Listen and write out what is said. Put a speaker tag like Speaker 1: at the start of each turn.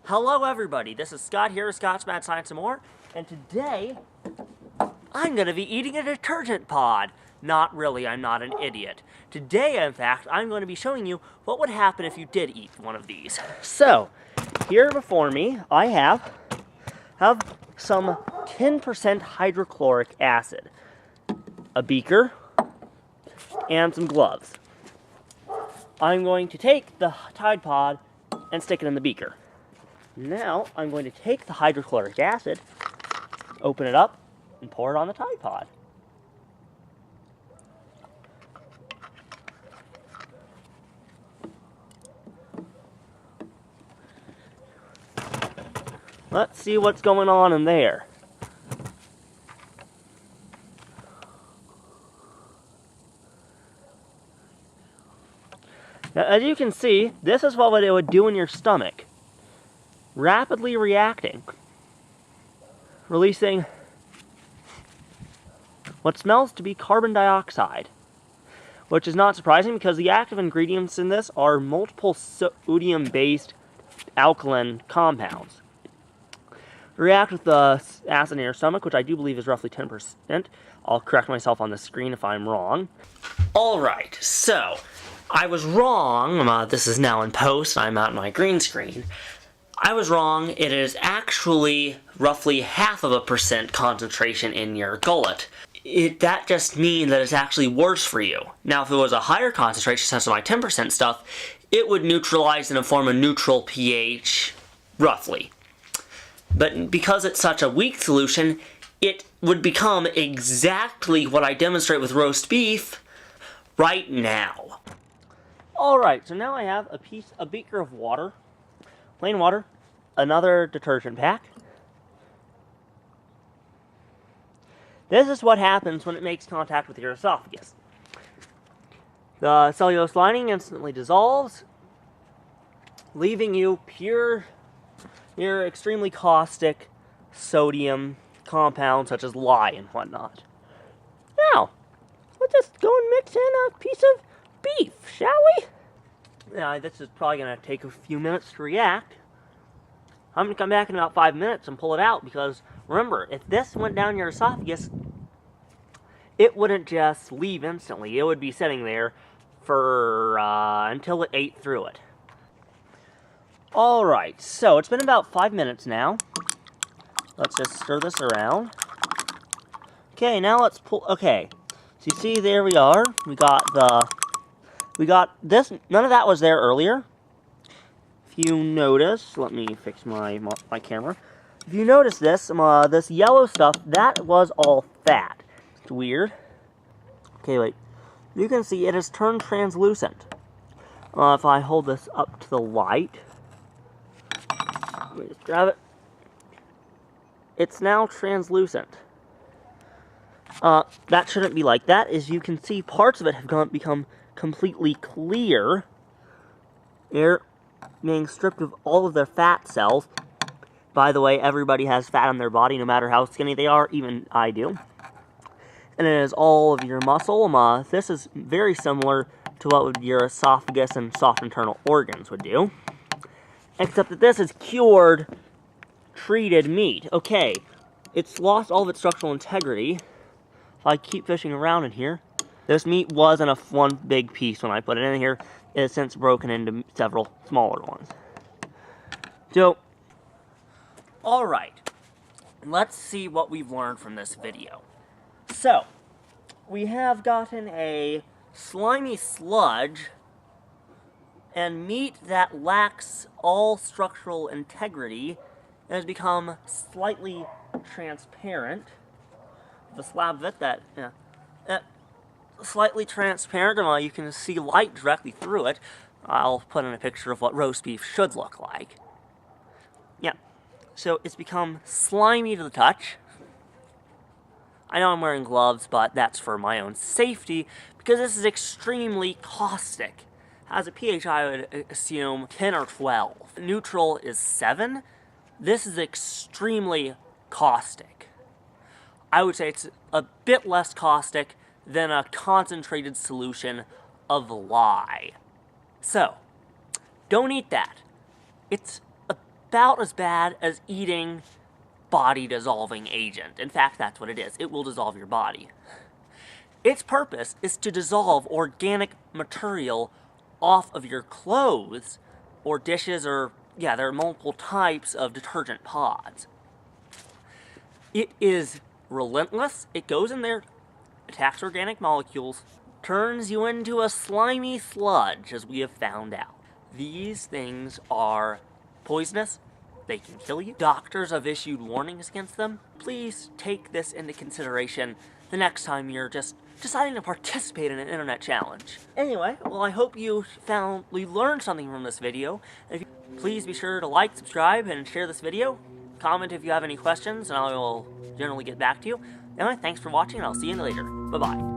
Speaker 1: Hello everybody, this is Scott here with Scott's Mad Science and More, and today I'm going to be eating a detergent pod. Not really, I'm not an idiot. Today, in fact, I'm going to be showing you what would happen if you did eat one of these. So, here before me, I have some 10% hydrochloric acid, a beaker, and some gloves. I'm going to take the Tide Pod and stick it in the beaker. Now, I'm going to take the hydrochloric acid, open it up, and pour it on the Tide Pod. Let's see what's going on in there. Now, as you can see, this is what it would do in your stomach. Rapidly reacting, releasing what smells to be carbon dioxide, which is not surprising because the active ingredients in this are multiple sodium-based alkaline compounds. React with the acid in your stomach, which I do believe is roughly 10%. I'll correct myself on the screen if I'm wrong. Alright, so, I was wrong. This is now in post. I'm at my green screen. I was wrong. It is actually roughly 0.5% concentration in your gullet. That just means that it's actually worse for you. Now, if it was a higher concentration, such as my 10% stuff, it would neutralize in a form of neutral pH, roughly. But because it's such a weak solution, it would become exactly what I demonstrate with roast beef right now. Alright, so now I have a beaker of water, plain water, another detergent pack. This is what happens when it makes contact with your esophagus. The cellulose lining instantly dissolves, leaving you your extremely caustic sodium compounds such as lye and whatnot. Now, let's just go and mix in a piece of beef, shall we? Now, this is probably going to take a few minutes to react. I'm going to come back in about 5 minutes and pull it out because, remember, if this went down your esophagus, it wouldn't just leave instantly. It would be sitting there for until it ate through it. Alright, so it's been about 5 minutes now. Let's just stir this around. Okay, now let's pull. Okay, so you see, there we are. We got this. None of that was there earlier. If you notice, let me fix my camera. If you notice this, this yellow stuff, that was all fat. It's weird. Okay, wait. You can see it has turned translucent. If I hold this up to the light, let me just grab it. It's now translucent. That shouldn't be like that. As you can see, parts of it have become completely clear. They're being stripped of all of their fat cells. By the way, everybody has fat on their body, no matter how skinny they are. Even I do. And it is all of your muscle. This is very similar to what your esophagus and soft internal organs would do. Except that this is cured, treated meat. Okay, it's lost all of its structural integrity. If I keep fishing around in here, this meat wasn't one big piece when I put it in here. It has since broken into several smaller ones. So, alright, let's see what we've learned from this video. So, we have gotten a slimy sludge and meat that lacks all structural integrity and has become slightly transparent. The slab of it that, slightly transparent, and you can see light directly through it. I'll put in a picture of what roast beef should look like. Yeah, so it's become slimy to the touch. I know I'm wearing gloves, but that's for my own safety, because this is extremely caustic. Has a pH, I would assume, 10 or 12. Neutral is 7. This is extremely caustic. I would say it's a bit less caustic than a concentrated solution of lye. So, don't eat that. It's about as bad as eating body-dissolving agent. In fact, that's what it is. It will dissolve your body. Its purpose is to dissolve organic material off of your clothes or dishes, or, yeah, there are multiple types of detergent pods. It is relentless. It goes in there, attacks organic molecules, turns you into a slimy sludge, as we have found out. These things are poisonous. They can kill you. Doctors have issued warnings against them. Please take this into consideration the next time you're just deciding to participate in an internet challenge. Anyway, well, I hope you learned something from this video. Please be sure to like, subscribe, and share this video. Comment if you have any questions, and I will generally get back to you. Anyway, thanks for watching, and I'll see you later. Bye-bye.